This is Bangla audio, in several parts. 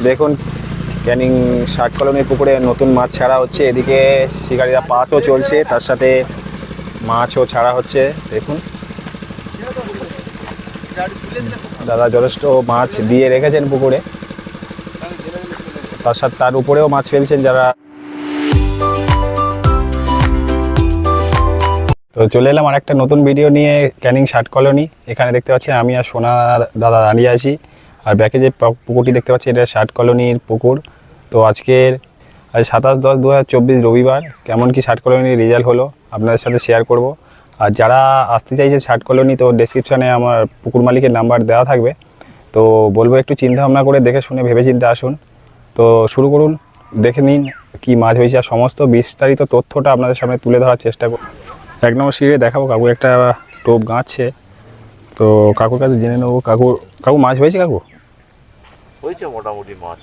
দেখুন ক্যানিং ষাট কলোনির পুকুরে নতুন মাছ ছাড়া হচ্ছে, এদিকে শিকারীরা পাসও চলছে, তার সাথে মাছও ছাড়া হচ্ছে। দেখুন দাদা যথেষ্ট মাছ দিয়ে রেখেছেন পুকুরে, তার সাথে তার উপরেও মাছ ফেলছেন যারা। তো চলে এলাম আর একটা নতুন ভিডিও নিয়ে ক্যানিং ষাট কলোনি। এখানে দেখতে পাচ্ছেন আমি আর সোনা দাদা দাঁড়িয়ে আছি, আর ব্যাকে যে পুকুরটি দেখতে পাচ্ছি এটা ষাট কলোনির পুকুর। তো আজ 27/10/2024 রবিবার কেমন কি ষাট কলোনির রেজাল্ট হলো আপনাদের সাথে শেয়ার করব। আর যারা আসতে চাইছেন ষাট কলোনি, তো ডেসক্রিপশানে আমার পুকুর মালিকের নাম্বার দেওয়া থাকবে। তো বলবো একটু চিন্তা ভাবনা করে দেখে শুনে ভেবে চিন্তে আসুন। তো শুরু করুন, দেখে নিন কি মাছ হয়েছে, আর সমস্ত বিস্তারিত তথ্যটা আপনাদের সামনে তুলে ধরার চেষ্টা করব। এক নম্বর সিঁড়ে দেখাবো, কাকু একটা টোপ গাঁচ্ছে। তো কাকুর কাছে জেনে নেবো, কাকু মাছ হয়েছে? কাকু হয়েছে মোটামুটি মাছ।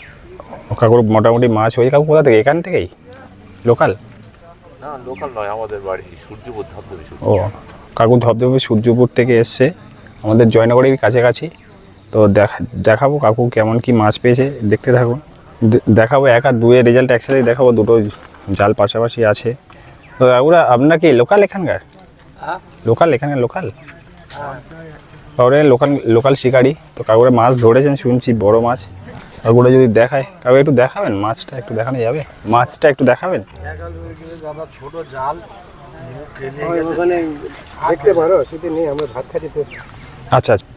কাকুর মোটামুটি মাছ হয়েছে। কাকু কোথা থেকে? এখান থেকেই লোকাল? না লোকাল নয়, আমাদের বাড়ি সূর্যপুর ধবধবে। ও কাকু ধবধবে সূর্যপুর থেকে এসছে, আমাদের জয়নগরের কাছাকাছি। তো দেখাবো কাকু কেমন কি মাছ পেয়েছে, দেখতে থাকুন। দেখাবো এক আর দুয়ের রেজাল্ট একসাথেই দেখাবো, দুটো জাল পাশাপাশি আছে। তো কাকুরা আপনার কি লোকাল এখানকার? লোকাল এখানকার লোকাল কাকুরে লোকাল শিকারি। তো কাকুরে মাছ ধরেছেন শুনছি, বড় মাছ। কাকুরে যদি দেখায়, কাকু একটু দেখাবেন মাছটা, একটু দেখানো যাবে? মাছটা একটু দেখাবেন। ছোট জাল দেখতে পারো, সেটা নেই, আমরা ভাত খাচ্ছি তো। আচ্ছা আচ্ছা,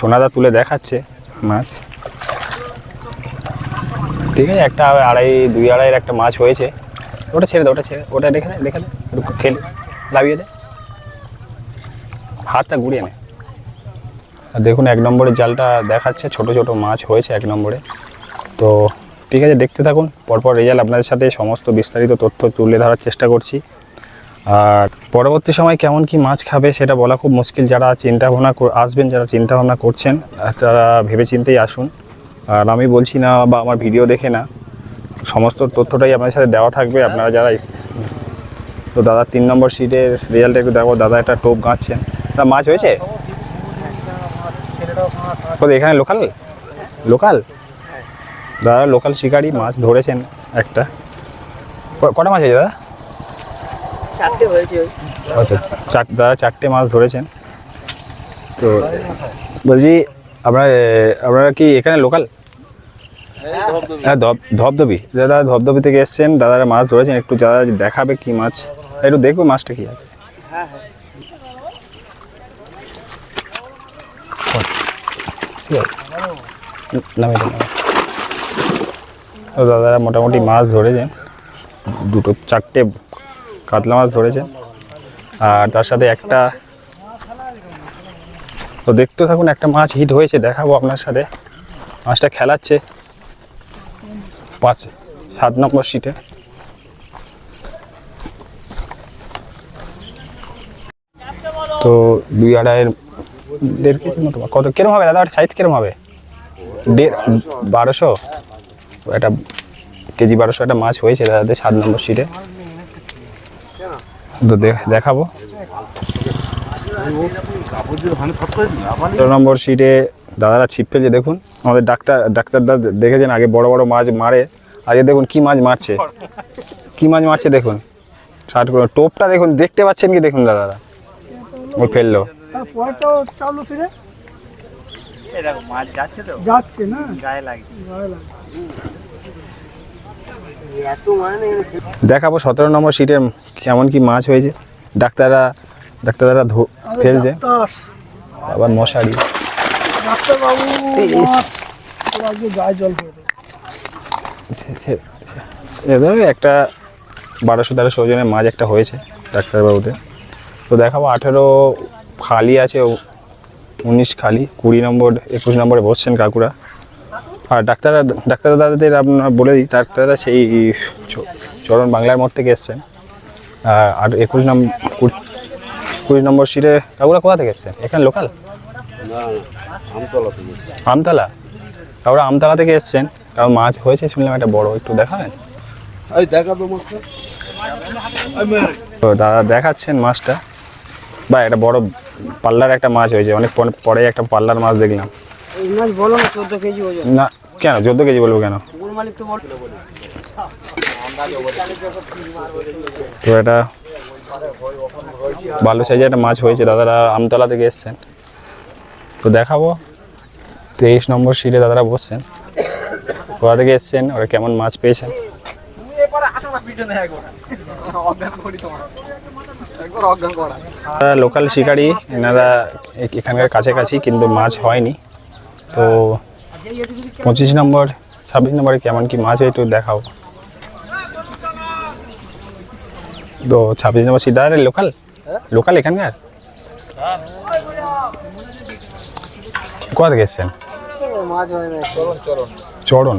সোনাদা তুলে দেখাচ্ছে মাছ। ঠিক আছে, একটা দুই আড়াইয়ের একটা মাছ হয়েছে। ওটা ছেড়ে দাও, ওটা রেখে দে একটু খেলে লাভিয়ে দে, হাতটা ঘুরিয়ে নে। আর দেখুন এক নম্বরের জালটা দেখাচ্ছে, ছোট ছোট মাছ হয়েছে এক নম্বরে। তো ঠিক আছে, দেখতে থাকুন, পরপর রেজাল্ট আপনাদের সাথে সমস্ত বিস্তারিত তথ্য তুলে ধরার চেষ্টা করছি। আর পরবর্তী সময় কেমন কি মাছ খাবে সেটা বলা খুব মুশকিল। যারা চিন্তাভাবনা আসবেন, যারা চিন্তাভাবনা করছেন, তারা ভেবে চিন্তেই আসুন। আর আমি বলছি না বা আমার ভিডিও দেখে না, সমস্ত তথ্যটাই আপনাদের সাথে দেওয়া থাকবে। আপনারা যারা তো দাদা 3 নম্বর সিটের রেজাল্টটা একটু দেখো। দাদা একটা টোপ গাঁচ্ছেন। তা মাছ হয়েছে? এখানে লোকাল দাদা লোকাল শিকারি মাছ ধরেছেন একটা। কটা মাছ হয়েছে দাদা? 4টে হয়েছে। আচ্ছা, দাদা 4টে মাছ ধরেছেন। তো বলছি আপনারা কি এখানে লোকাল? হ্যাঁ, ধবধবি। দাদা ধবধবি থেকে এসছেন, দাদারা মাছ ধরেছেন। একটু দাদা দেখাবে কি মাছ, একটু দেখবো মাছটা কি আছে। তো দাদারা মোটামুটি মাছ ধরেছেন, 4টে কাতলা মাছ ধরেছেন, আর তার সাথে একটা। তো দেখতে থাকুন, একটা মাছ হিট হয়েছে, দেখাবো আপনার সাথে। মাছটা খেলাচ্ছে 7 নম্বর সিটে। তো 2 আড়াইয়ের 1.5 কেজির মতো। কত কিরম হবে দাদা? সাইজ কিরম হবে? 1200 একটা কেজি, 1200 একটা মাছ হয়েছে দাদাদের 7 নম্বর সিটে। তো দেখাবো 13 নম্বর সিটে দাদারা ছিপ ফেলছে। দেখুন আমাদের ডাক্তার দাদা দেখেছেন আগে বড় বড় মাছ মারে, আজকে দেখুন কি মাছ মারছে দেখুন। 60 করে টোপটা দেখুন, দেখতে পাচ্ছেন কি? দেখুন দাদারা ও ফেললো। যাচ্ছে না দেখাবো 17 নম্বর সিটে কেমন কি মাছ হয়েছে। ডাক্তাররা ফেলছে। আবার মশারি। একটা 1200-1300 ওজনের মাছ একটা হয়েছে ডাক্তারবাবুদের। তো দেখাবো 18 খালি আছে, 19 খালি, 20 নম্বর 21 নম্বরে বসছেন কাকুরা। আর ডাক্তার দাদাদের আপনার বলে দিই, ডাক্তাররা সেই চরণ বাংলার মোড় থেকে এসছেন। আর 20 নম্বর সিটে কাকুরা কোথা থেকে এসছেন? এখানে লোকাল? আমতলা। কাকুরা আমতলা থেকে এসছেন, কারণ মাছ হয়েছে শুনলাম একটা বড়। একটু দেখাবেন? তো দাদা দেখাচ্ছেন মাছটা। বা একটা বড় পাল্লার একটা মাছ হয়েছে, অনেক পরে একটা পাল্লার মাছ দেখলাম। মাছ বলো না, 14 কেজি ওজন। না কেন 14 কেজি বলবো কেন? তো এটা ভালো সাইজে একটা মাছ হয়েছে, দাদারা আমতলা থেকে এসছেন। তো দেখাবো 23 নম্বর সিটে দাদারা বসছেন, কোথা থেকে এসছেন, ওরা কেমন মাছ পেয়েছেন। লোকাল শিকারি, এনারা এখানকার কাছাকাছি, কিন্তু মাছ হয়নি। তো 25 নম্বর 26 নম্বরে কেমন কি মাছ হয় একটু দেখাও। তো 26 নম্বর সিট দাদা লোকাল, লোকাল এখানকার কোথা থেকে এসছেন? মাছ হয় না, চরণ,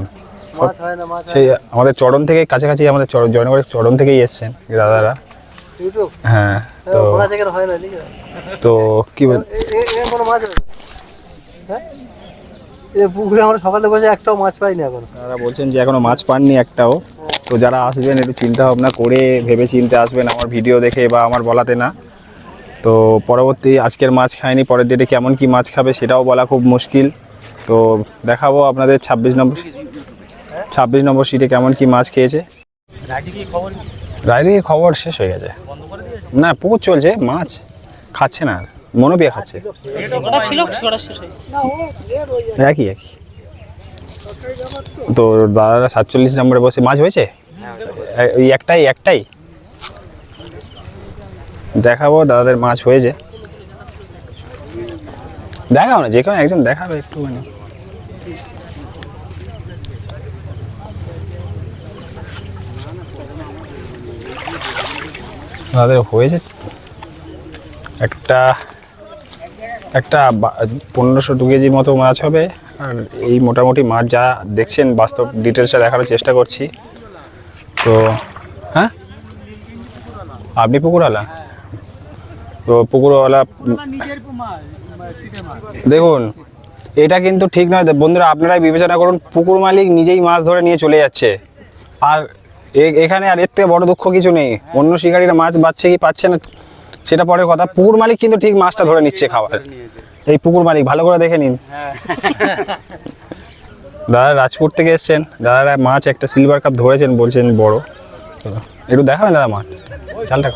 মাছ হয় না, মাছ সেই আমাদের চরণ থেকে কাছাকাছি, আমাদের জয়নগরের চরণ থেকেই এসছেন দাদারা। ইউটিউব হ্যাঁ, তো মাছ এখানে হয় না, ঠিক আছে। তো কি বল, কোনো মাছ হয় না, হ্যাঁ? এই পুকুরে আমরা সকালে বসে একটাও মাছ পাইনি এখন। দাদা বলছেন যে এখনো মাছ পাননি একটাও। তো যারা আসবেন একটু চিন্তা ভাবনা করে ভেবে চিন্তে আসবেন, আমার ভিডিও দেখে বা আমার বলাতে না। তো পরবর্তী আজকের মাছ খায়নি, পরের ডেটে কেমন কি মাছ খাবে সেটাও বলা খুব মুশকিল। তো দেখাবো আপনাদের 26 নম্বর সিটে কেমন কি মাছ খেয়েছে। রায়দিকে খবর শেষ হয়ে গেছে, না পুকুর চলছে, মাছ খাচ্ছে না, মনোপিয়া খাচ্ছে, একই একই। তো দাদারা 47 নম্বরে বসে মাছ হয়েছে, ওই একটাই দেখাবো দাদাদের মাছ হয়েছে। দেখাও না, যে কোনো একজন দেখাবে একটুখানি। দাদাদের হয়েছে একটা 1500 কেজির মতো মাছ হবে। আর এই মোটামুটি মাছ যা দেখছেন বাস্তব ডিটেলসটা দেখানোর চেষ্টা করছি। তো হ্যাঁ, আপনি পুকুরওয়ালা, তো পুকুরওয়ালা দেখুন, এটা কিন্তু ঠিক নয় বন্ধুরা, আপনারাই বিবেচনা করুন। পুকুর মালিক নিজেই মাছ ধরে নিয়ে চলে যাচ্ছে, আর এখানে আর এর থেকে বড় দুঃখ কিছু নেই। অন্য শিকারীরা মাছ পাচ্ছে কি পাচ্ছে না সেটা পরের কথা, পুকুর মালিক কিন্তু ঠিক মাছটা ধরে নিচ্ছে খাবার। এই পুকুর মালিক ভালো করে দেখে নিন। দাদা রাজপুর থেকে এসছেন, দাদারা মাছ একটা সিলভার কাপ ধরেছেন, বলছেন বড়। চলো একটু দেখাবেন দাদা মাছ, চালটা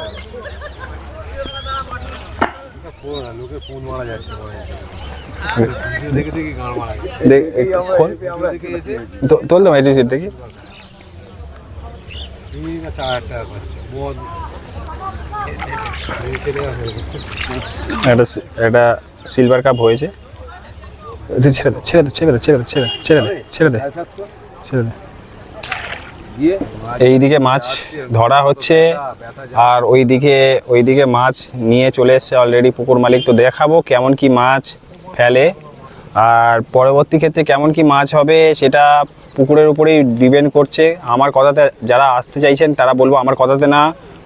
তোল দাম একটু দেখি। একটা সিলভার কাপ হয়েছে, ছেড়ে দে। এইদিকে মাছ ধরা হচ্ছে, আর ওইদিকে মাছ নিয়ে চলে এসছে অলরেডি পুকুর মালিক। তো দেখাবো কেমন কি মাছ ফেলে, আর পরবর্তী ক্ষেত্রে কেমন কি মাছ হবে সেটা পুকুরের উপরেই ডিপেন্ড করছে। আমার কথাতে যারা আসতে চাইছেন তারা বলবো আমার কথাতে না,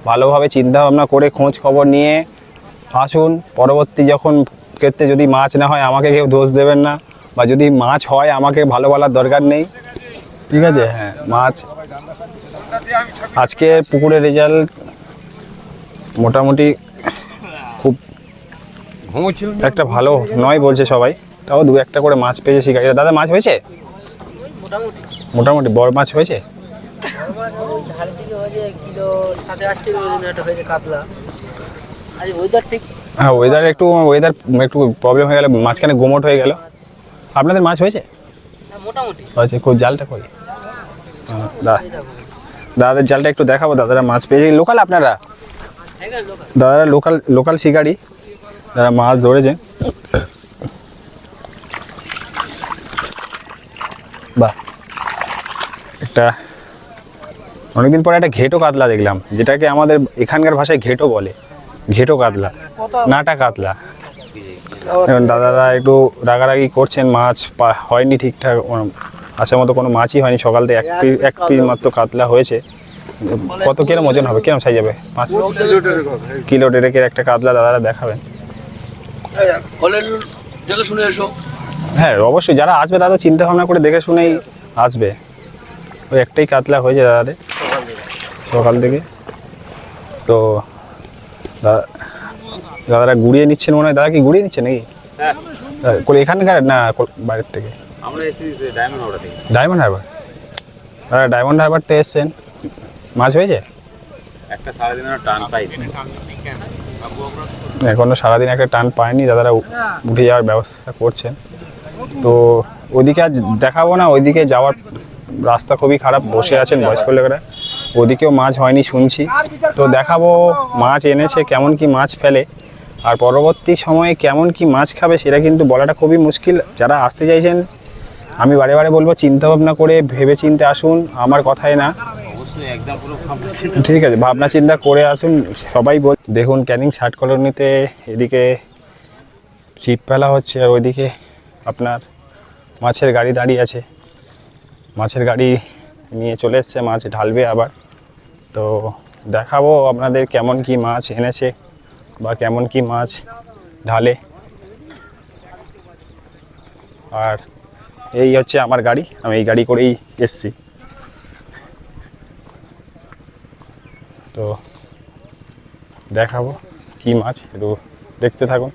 ভালোভাবে চিন্তা ভাবনা করে খোঁজ খবর নিয়ে আসুন। পরবর্তী যখন ক্ষেত্রে যদি মাছ না হয় আমাকে কেউ দোষ দেবেন না, বা যদি মাছ হয় আমাকে ভালো বলার দরকার নেই, ঠিক আছে। হ্যাঁ, মাছ আজকে পুকুরের রেজাল্ট মোটামুটি খুব একটা ভালো নয় বলছে সবাই, তাও 2-1টা করে মাছ পেয়েছে শিকারীরা। দাদা মাছ হয়েছে মোটামুটি বড় মাছ হয়েছে? হ্যাঁ, ওয়েদার একটু প্রবলেম হয়ে গেল, মাঝখানে গোমট হয়ে গেল। আপনাদের মাছ হয়েছে? আচ্ছা, খুব জালটা কই দাদাদের জালটা একটু দেখাবো। দাদারা মাছ পেয়েছে, লোকাল আপনারা? দাদারা লোকাল শিকারি, যারা মাছ ধরেছেন। বাহ, একটা অনেকদিন পরে একটা ঘেটো কাতলা দেখলাম, যেটাকে আমাদের এখানকার ভাষায় ঘেটো বলে, ঘেটো কাতলা, নাটা কাতলা। এখন দাদারা একটু রাগারাগি করছেন, মাছ হয়নি ঠিকঠাক, আসার মতো কোনো মাছই হয়নি। সকাল থেকে এক পিস মাত্র কাতলা হয়েছে। কত কিরম ওজন হবে, কিরম সাইজ হবে? 5 কিলো ডেরেকের একটা কাতলা দাদারা দেখাবেন। হ্যাঁ অবশ্যই, যারা আসবে দাদা চিন্তা ভাবনা করে দেখে শুনেই আসবে। ওই একটাই কাতলা হয়েছে দাদাদের সকাল থেকে। তো দাদারা গুড়িয়ে নিচ্ছেন মনে হয়। দাদা কি গুড়িয়ে নিচ্ছে নাকি? এখানকার না বাইরের থেকে? আমরা এসেছি ডায়মন্ড হাওড়া থেকে। ডায়মন্ড হারবার, দাদা ডায়মন্ড হারবার থেকে এসছেন, মাছ হয়েছে? একটা সারাদিনের টান পাই। এখনও সারাদিন একটা টান পায়নি, দাদারা উঠে যাওয়ার ব্যবস্থা করছেন। তো ওদিকে আজ দেখাবো না, ওইদিকে যাওয়ার রাস্তা খুবই খারাপ, বসে আছেন বয়স্ক লোকেরা, ওদিকেও মাছ হয়নি শুনছি। তো দেখাবো মাছ এনেছে, কেমন কি মাছ ফেলে, আর পরবর্তী সময়ে কেমন কি মাছ খাবে সেটা কিন্তু বলাটা খুবই মুশকিল। যারা আসতে চাইছেন আমি বারে বারে বলবো চিন্তা ভাবনা করে ভেবে চিন্তে আসুন, আমার কথাই না, অবশ্যই একদম পুরো ঠিক আছে, ভাবনা চিন্তা করে আসুন। সবাই দেখুন ক্যানিং 60 কলোনিতে এদিকে ছিপ ফেলা হচ্ছে, আর ওইদিকে আপনার মাছের গাড়ি দাঁড়িয়ে আছে, মাছের গাড়ি নিয়ে চলে এসছে, মাছ ঢালবে আবার। তো দেখাবো আপনাদের কেমন কি মাছ এনেছে বা কেমন কি মাছ ঢালে। আর এই হচ্ছে আমার গাড়ি, আমি এই গাড়ি করেই এসছি। তো দেখাবো কি মাছ, একটু দেখতে থাকুন।